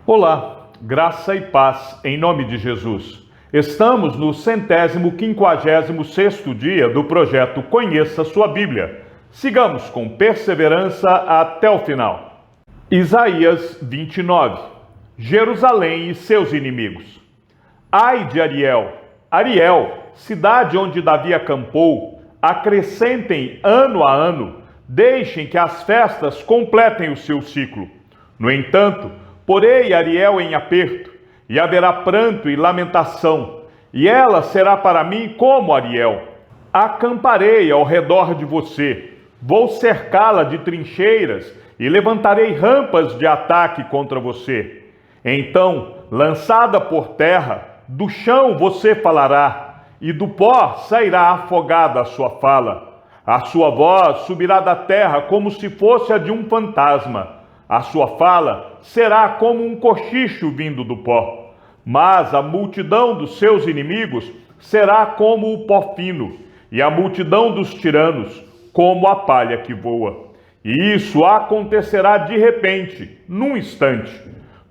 Olá, graça e paz em nome de Jesus. Estamos no 156º dia do projeto Conheça Sua Bíblia. Sigamos com perseverança até o final. Isaías 29. Jerusalém e seus inimigos. Ai de Ariel, cidade onde Davi acampou, acrescentem ano a ano, deixem que as festas completem o seu ciclo. No entanto, porei Ariel em aperto, e haverá pranto e lamentação, e ela será para mim como Ariel. Acamparei ao redor de você, vou cercá-la de trincheiras, e levantarei rampas de ataque contra você. Então, lançada por terra, do chão você falará, e do pó sairá afogada a sua fala. A sua voz subirá da terra como se fosse a de um fantasma. A sua fala será como um cochicho vindo do pó. Mas a multidão dos seus inimigos será como o pó fino, e a multidão dos tiranos como a palha que voa. E isso acontecerá de repente, num instante.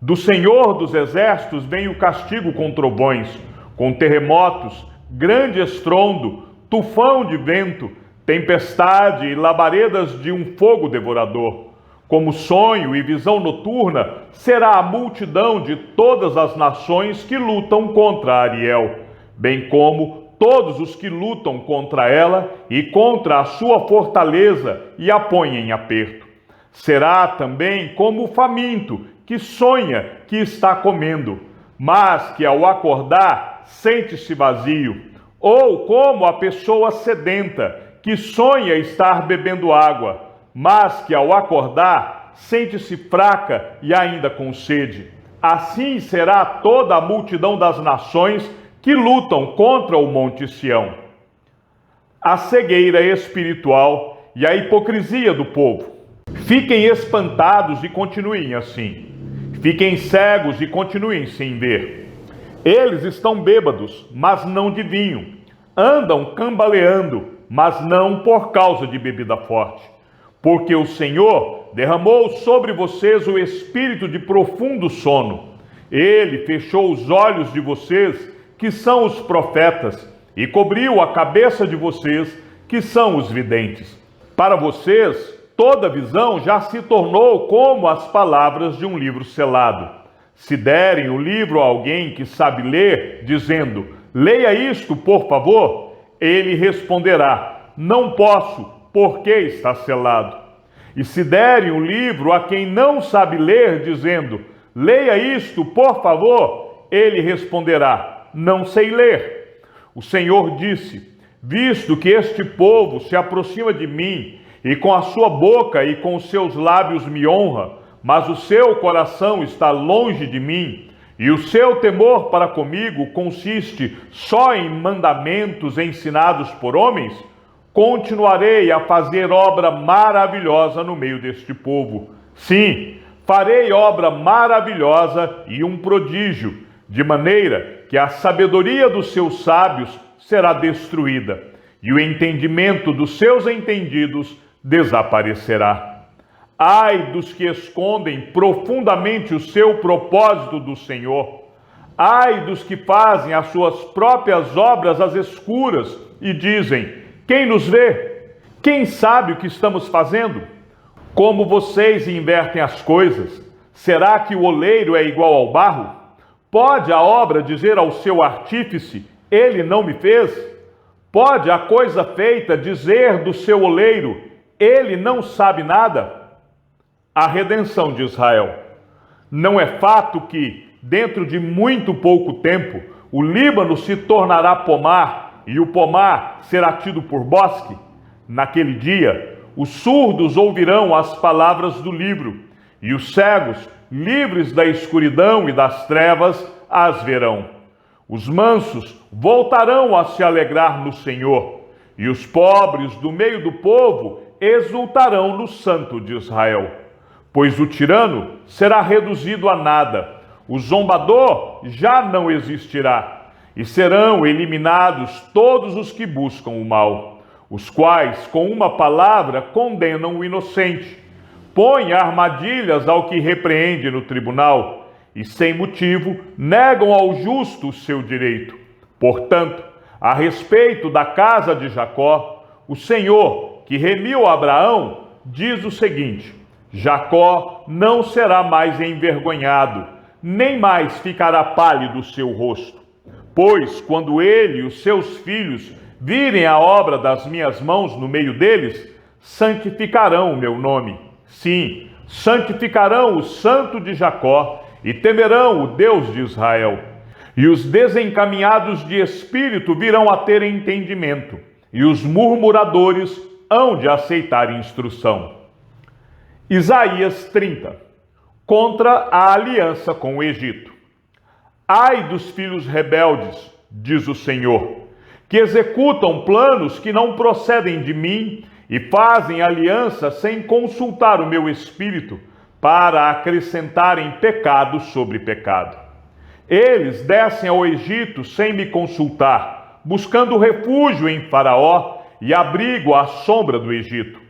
Do Senhor dos Exércitos vem o castigo com trovões, com terremotos, grande estrondo, tufão de vento, tempestade e labaredas de um fogo devorador. Como sonho e visão noturna será a multidão de todas as nações que lutam contra Ariel, bem como todos os que lutam contra ela e contra a sua fortaleza e a põem em aperto. Será também como o faminto que sonha que está comendo, mas que ao acordar sente-se vazio, ou como a pessoa sedenta que sonha estar bebendo água, mas que ao acordar sente-se fraca e ainda com sede. Assim será toda a multidão das nações que lutam contra o Monte Sião. A cegueira espiritual e a hipocrisia do povo. Fiquem espantados e continuem assim. Fiquem cegos e continuem sem ver. Eles estão bêbados, mas não de vinho. Andam cambaleando, mas não por causa de bebida forte. Porque o Senhor derramou sobre vocês o espírito de profundo sono. Ele fechou os olhos de vocês, que são os profetas, e cobriu a cabeça de vocês, que são os videntes. Para vocês, toda visão já se tornou como as palavras de um livro selado. Se derem o livro a alguém que sabe ler, dizendo, leia isto, por favor, ele responderá, não posso, porque está selado. E se derem o livro a quem não sabe ler, dizendo, leia isto, por favor, ele responderá, não sei ler. O Senhor disse, visto que este povo se aproxima de mim, e com a sua boca e com os seus lábios me honra, mas o seu coração está longe de mim, e o seu temor para comigo consiste só em mandamentos ensinados por homens, continuarei a fazer obra maravilhosa no meio deste povo. Sim, farei obra maravilhosa e um prodígio, de maneira que a sabedoria dos seus sábios será destruída, e o entendimento dos seus entendidos desaparecerá. Ai dos que escondem profundamente o seu propósito do Senhor. Ai dos que fazem as suas próprias obras às escuras e dizem, quem nos vê? Quem sabe o que estamos fazendo? Como vocês invertem as coisas? Será que o oleiro é igual ao barro? Pode a obra dizer ao seu artífice, ele não me fez? Pode a coisa feita dizer do seu oleiro, ele não sabe nada? A redenção de Israel. Não é fato que, dentro de muito pouco tempo, o Líbano se tornará pomar, e o pomar será tido por bosque? Naquele dia, os surdos ouvirão as palavras do livro, e os cegos, livres da escuridão e das trevas, as verão. Os mansos voltarão a se alegrar no Senhor, e os pobres do meio do povo exultarão no Santo de Israel. Pois o tirano será reduzido a nada, o zombador já não existirá, e serão eliminados todos os que buscam o mal, os quais, com uma palavra, condenam o inocente, põem armadilhas ao que repreende no tribunal, e sem motivo negam ao justo o seu direito. Portanto, a respeito da casa de Jacó, o Senhor, que remiu Abraão, diz o seguinte: Jacó não será mais envergonhado, nem mais ficará pálido o seu rosto. Pois quando ele e os seus filhos virem a obra das minhas mãos no meio deles, santificarão o meu nome. Sim, santificarão o Santo de Jacó e temerão o Deus de Israel. E os desencaminhados de espírito virão a ter entendimento, e os murmuradores hão de aceitar instrução. Isaías 30. Contra a aliança com o Egito. Ai dos filhos rebeldes, diz o Senhor, que executam planos que não procedem de mim e fazem aliança sem consultar o meu espírito, para acrescentarem pecado sobre pecado. Eles descem ao Egito sem me consultar, buscando refúgio em Faraó e abrigo à sombra do Egito.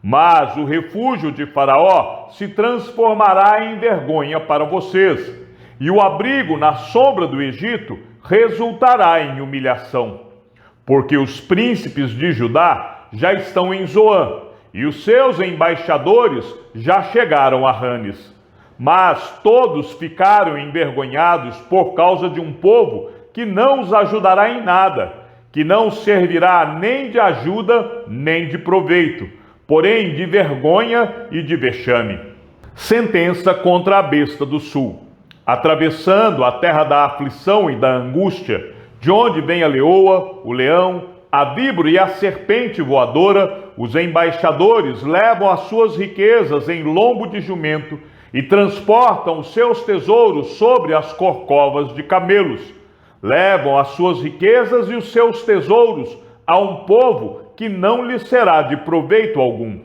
Mas o refúgio de Faraó se transformará em vergonha para vocês, e o abrigo na sombra do Egito resultará em humilhação. Porque os príncipes de Judá já estão em Zoã, e os seus embaixadores já chegaram a Ranes. Mas todos ficaram envergonhados por causa de um povo que não os ajudará em nada, que não servirá nem de ajuda nem de proveito, porém de vergonha e de vexame. Sentença contra a besta do sul. Atravessando a terra da aflição e da angústia, de onde vem a leoa, o leão, a víbora e a serpente voadora, os embaixadores levam as suas riquezas em lombo de jumento e transportam os seus tesouros sobre as corcovas de camelos. Levam as suas riquezas e os seus tesouros a um povo que não lhe será de proveito algum.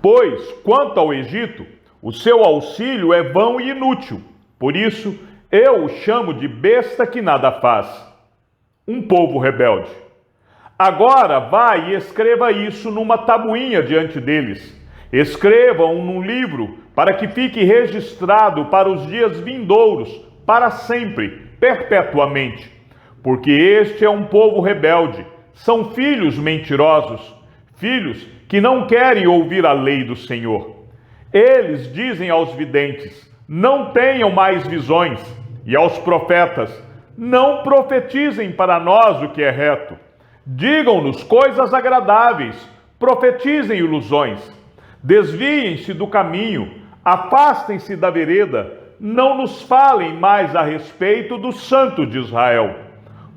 Pois, quanto ao Egito, o seu auxílio é vão e inútil. Por isso, eu o chamo de besta que nada faz. Um povo rebelde. Agora vai e escreva isso numa tabuinha diante deles. Escrevam num livro, para que fique registrado para os dias vindouros, para sempre, perpetuamente. Porque este é um povo rebelde, são filhos mentirosos, filhos que não querem ouvir a lei do Senhor. Eles dizem aos videntes: não tenham mais visões, e aos profetas: não profetizem para nós o que é reto. Digam-nos coisas agradáveis, profetizem ilusões. Desviem-se do caminho, afastem-se da vereda, não nos falem mais a respeito do Santo de Israel.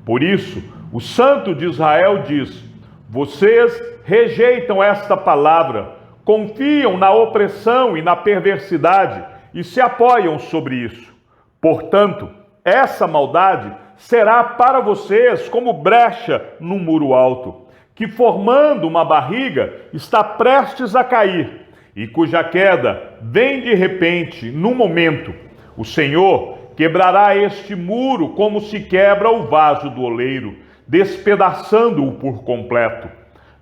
Por isso, o Santo de Israel diz: vocês rejeitam esta palavra, confiam na opressão e na perversidade e se apoiam sobre isso. Portanto, essa maldade será para vocês como brecha num muro alto, que formando uma barriga está prestes a cair, e cuja queda vem de repente, num momento. O Senhor quebrará este muro como se quebra o vaso do oleiro, despedaçando-o por completo.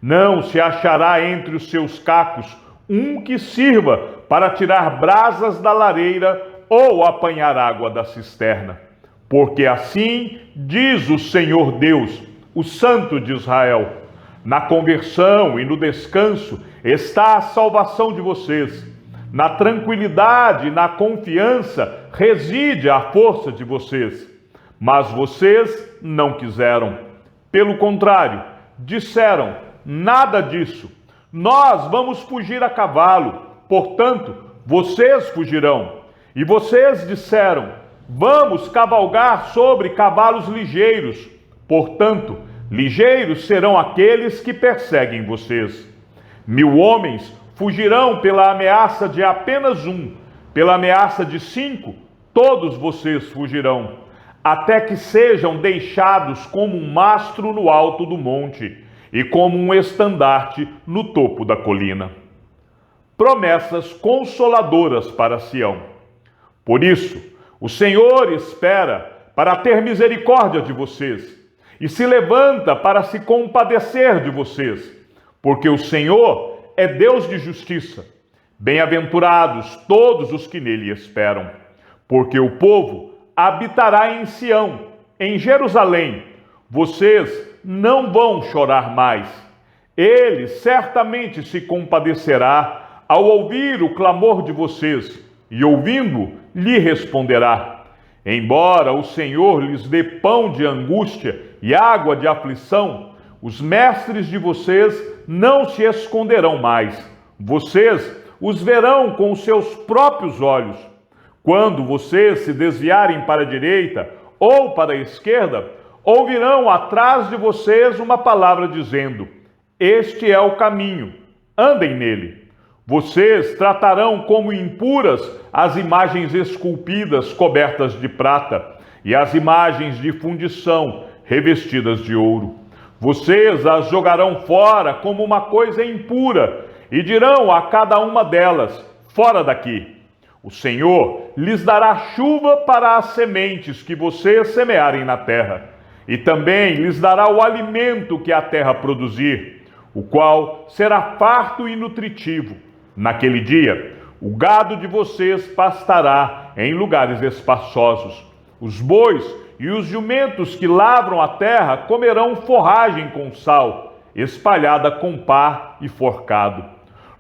Não se achará entre os seus cacos um que sirva para tirar brasas da lareira ou apanhar água da cisterna. Porque assim diz o Senhor Deus, o Santo de Israel: na conversão e no descanso está a salvação de vocês. Na tranquilidade e na confiança reside a força de vocês. Mas vocês não quiseram. Pelo contrário, disseram: nada disso. Nós vamos fugir a cavalo, portanto, vocês fugirão. E vocês disseram: vamos cavalgar sobre cavalos ligeiros, portanto, ligeiros serão aqueles que perseguem vocês. 1000 homens fugirão pela ameaça de apenas um, pela ameaça de 5, todos vocês fugirão, até que sejam deixados como um mastro no alto do monte e como um estandarte no topo da colina. Promessas consoladoras para Sião. Por isso, o Senhor espera para ter misericórdia de vocês e se levanta para se compadecer de vocês, porque o Senhor é Deus de justiça. Bem-aventurados todos os que nele esperam. porque o povo habitará em Sião, em Jerusalém. Vocês não vão chorar mais. Ele certamente se compadecerá ao ouvir o clamor de vocês, e ouvindo, lhe responderá. Embora o Senhor lhes dê pão de angústia e água de aflição, os mestres de vocês não se esconderão mais. Vocês os verão com os seus próprios olhos. Quando vocês se desviarem para a direita ou para a esquerda, ouvirão atrás de vocês uma palavra dizendo: este é o caminho, andem nele. Vocês tratarão como impuras as imagens esculpidas cobertas de prata e as imagens de fundição revestidas de ouro. Vocês as jogarão fora como uma coisa impura e dirão a cada uma delas: fora daqui. O Senhor lhes dará chuva para as sementes que vocês semearem na terra, e também lhes dará o alimento que a terra produzir, o qual será farto e nutritivo. Naquele dia, o gado de vocês pastará em lugares espaçosos. Os bois e os jumentos que lavram a terra comerão forragem com sal, espalhada com pá e forcado.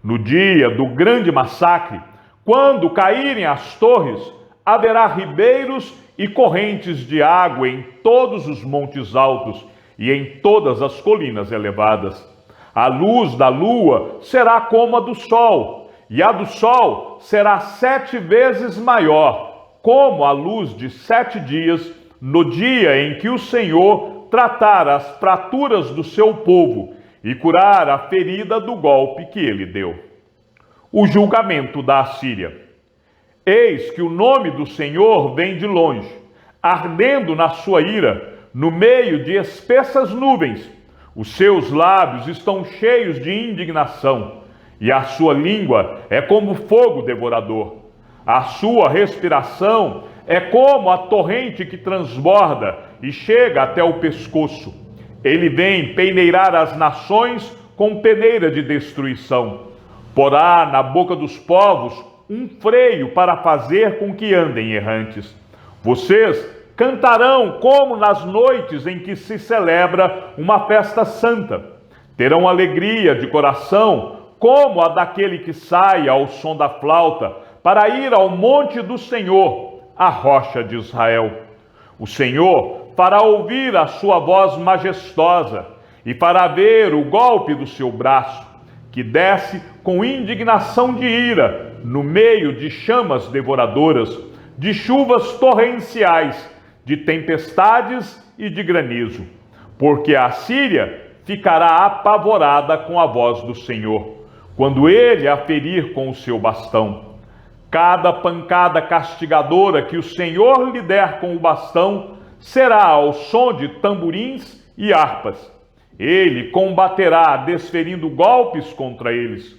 No dia do grande massacre, quando caírem as torres, haverá ribeiros e correntes de água em todos os montes altos e em todas as colinas elevadas. A luz da lua será como a do sol, e a do sol será 7 vezes maior, como a luz de 7 dias, no dia em que o Senhor tratar as fraturas do seu povo e curar a ferida do golpe que ele deu. O julgamento da Assíria. Eis que o nome do Senhor vem de longe, ardendo na sua ira, no meio de espessas nuvens. Os seus lábios estão cheios de indignação, e a sua língua é como fogo devorador. A sua respiração é como a torrente que transborda e chega até o pescoço. Ele vem peneirar as nações com peneira de destruição. Porá na boca dos povos um freio para fazer com que andem errantes. Vocês cantarão como nas noites em que se celebra uma festa santa. Terão alegria de coração, como a daquele que sai ao som da flauta, para ir ao monte do Senhor, a rocha de Israel. O Senhor fará ouvir a sua voz majestosa e fará ver o golpe do seu braço, que desce com indignação de ira, no meio de chamas devoradoras, de chuvas torrenciais, de tempestades e de granizo. Porque a Síria ficará apavorada com a voz do Senhor, quando ele a ferir com o seu bastão. Cada pancada castigadora que o Senhor lhe der com o bastão será ao som de tamborins e harpas. Ele combaterá, desferindo golpes contra eles,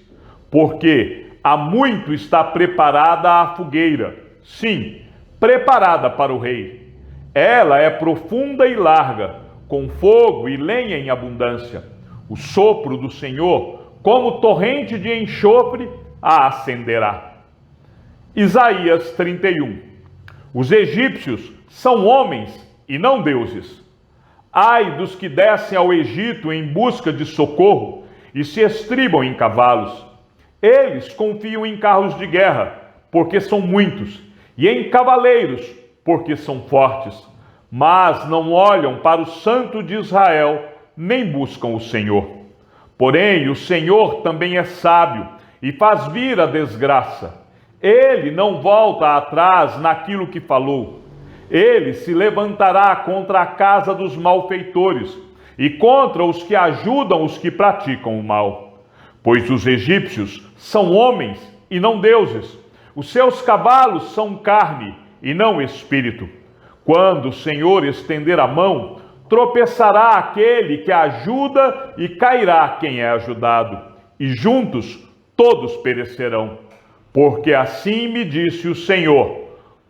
porque há muito está preparada a fogueira, sim, preparada para o rei. Ela é profunda e larga, com fogo e lenha em abundância. O sopro do Senhor, como torrente de enxofre, a acenderá. Isaías 31. Os egípcios são homens e não deuses. Ai dos que descem ao Egito em busca de socorro e se estribam em cavalos. Eles confiam em carros de guerra, porque são muitos, e em cavaleiros, porque são fortes. Mas não olham para o Santo de Israel, nem buscam o Senhor. Porém, o Senhor também é sábio e faz vir a desgraça. Ele não volta atrás naquilo que falou. Ele se levantará contra a casa dos malfeitores e contra os que ajudam os que praticam o mal. Pois os egípcios são homens e não deuses. Os seus cavalos são carne e não espírito. Quando o Senhor estender a mão, tropeçará aquele que ajuda e cairá quem é ajudado. E juntos todos perecerão. Porque assim me disse o Senhor: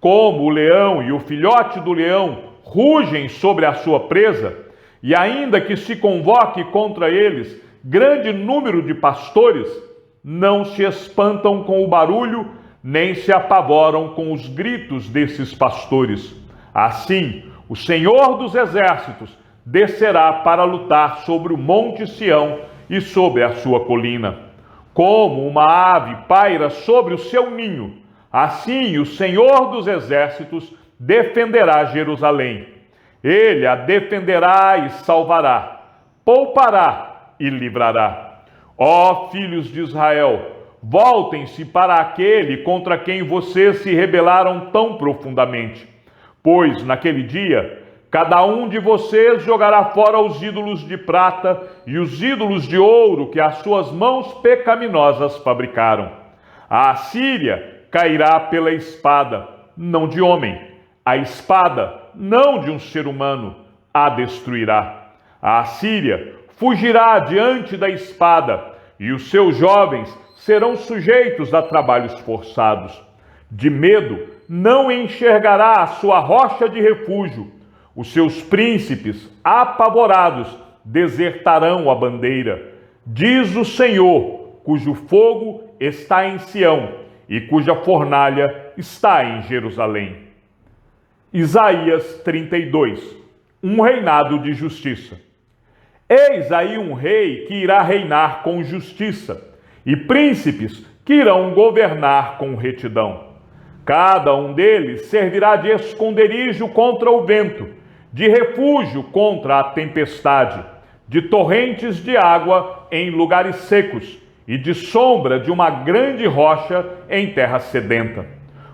como o leão e o filhote do leão rugem sobre a sua presa, e ainda que se convoque contra eles grande número de pastores, não se espantam com o barulho, nem se apavoram com os gritos desses pastores. Assim, o Senhor dos Exércitos descerá para lutar sobre o monte Sião e sobre a sua colina. Como uma ave paira sobre o seu ninho, assim o Senhor dos Exércitos defenderá Jerusalém. Ele a defenderá e salvará, poupará e livrará. Ó filhos de Israel, voltem-se para aquele contra quem vocês se rebelaram tão profundamente. Pois naquele dia, cada um de vocês jogará fora os ídolos de prata e os ídolos de ouro que as suas mãos pecaminosas fabricaram. A Assíria cairá pela espada, não de homem. A espada, não de um ser humano, a destruirá. A Assíria fugirá diante da espada, e os seus jovens serão sujeitos a trabalhos forçados. De medo, não enxergará a sua rocha de refúgio. Os seus príncipes, apavorados, desertarão a bandeira. Diz o Senhor, cujo fogo está em Sião e cuja fornalha está em Jerusalém. Isaías 32. Um reinado de justiça. Eis aí um rei que irá reinar com justiça, e príncipes que irão governar com retidão. Cada um deles servirá de esconderijo contra o vento, de refúgio contra a tempestade, de torrentes de água em lugares secos, e de sombra de uma grande rocha em terra sedenta.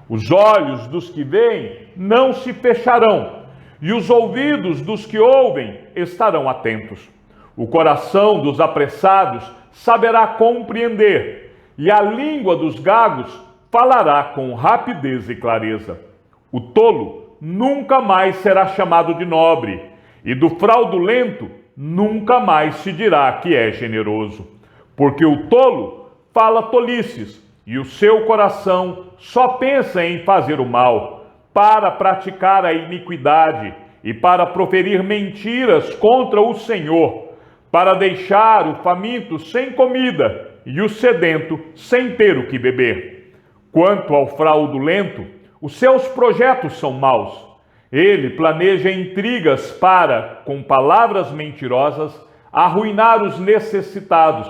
Os olhos dos que veem não se fecharão, e os ouvidos dos que ouvem estarão atentos. O coração dos apressados saberá compreender, e a língua dos gagos falará com rapidez e clareza. O tolo nunca mais será chamado de nobre, e do fraudulento nunca mais se dirá que é generoso. Porque o tolo fala tolices, e o seu coração só pensa em fazer o mal, para praticar a iniquidade e para proferir mentiras contra o Senhor, para deixar o faminto sem comida e o sedento sem ter o que beber. Quanto ao fraudulento, os seus projetos são maus. Ele planeja intrigas para, com palavras mentirosas, arruinar os necessitados,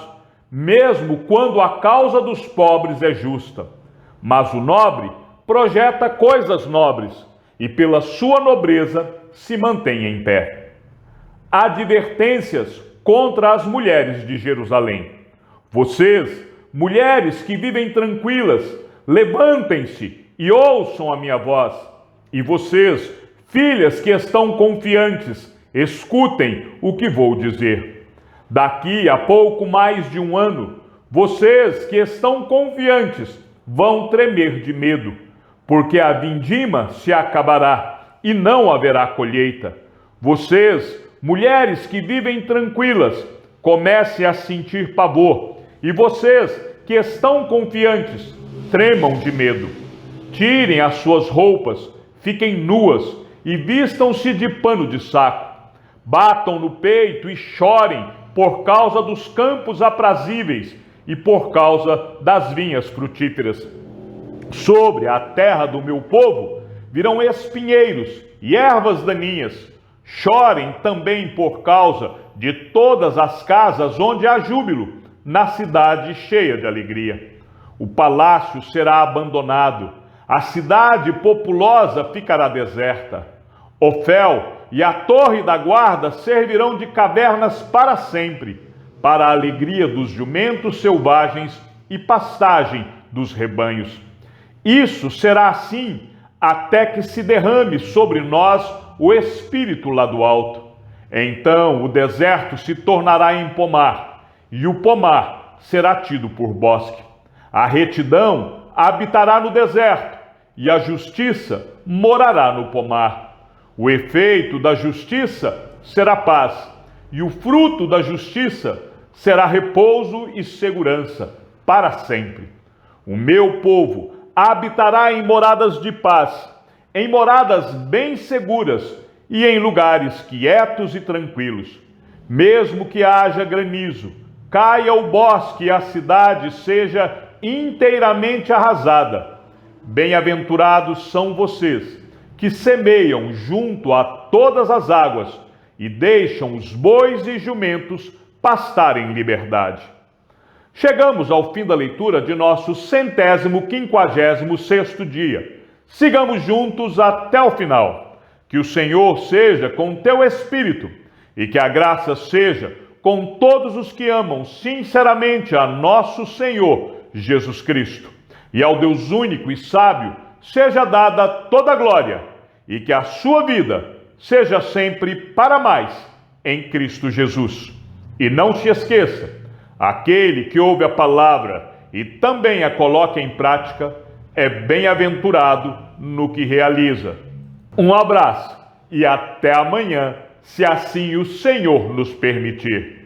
mesmo quando a causa dos pobres é justa. Mas o nobre projeta coisas nobres, e pela sua nobreza se mantém em pé. Advertências contra as mulheres de Jerusalém. Vocês, mulheres que vivem tranquilas, levantem-se e ouçam a minha voz. E vocês, filhas que estão confiantes, escutem o que vou dizer. Daqui a pouco mais de um ano, vocês que estão confiantes vão tremer de medo, porque a vindima se acabará e não haverá colheita. Vocês, mulheres que vivem tranquilas, comecem a sentir pavor, e vocês que estão confiantes, tremam de medo. Tirem as suas roupas, fiquem nuas e vistam-se de pano de saco. Batam no peito e chorem por causa dos campos aprazíveis e por causa das vinhas frutíferas. Sobre a terra do meu povo virão espinheiros e ervas daninhas. Chorem também por causa de todas as casas onde há júbilo, na cidade cheia de alegria. O palácio será abandonado, a cidade populosa ficará deserta. Ofel e a torre da guarda servirão de cavernas para sempre, para a alegria dos jumentos selvagens e pastagem dos rebanhos. Isso será assim até que se derrame sobre nós o Espírito lá do alto. Então o deserto se tornará em pomar, e o pomar será tido por bosque. A retidão habitará no deserto, e a justiça morará no pomar. O efeito da justiça será paz, e o fruto da justiça será repouso e segurança para sempre. O meu povo habitará em moradas de paz, em moradas bem seguras e em lugares quietos e tranquilos. Mesmo que haja granizo, caia o bosque e a cidade seja inteiramente arrasada, Bem-aventurados são vocês que semeiam junto a todas as águas e deixam os bois e jumentos pastar em liberdade. Chegamos ao fim da leitura de nosso 156º dia. Sigamos juntos até o final. Que o Senhor seja com teu espírito e que a graça seja com todos os que amam sinceramente a nosso Senhor Jesus Cristo. E ao Deus único e sábio seja dada toda a glória e que a sua vida seja sempre para mais em Cristo Jesus. E não se esqueça, aquele que ouve a palavra e também a coloca em prática é bem-aventurado no que realiza. Um abraço e até amanhã, se assim o Senhor nos permitir.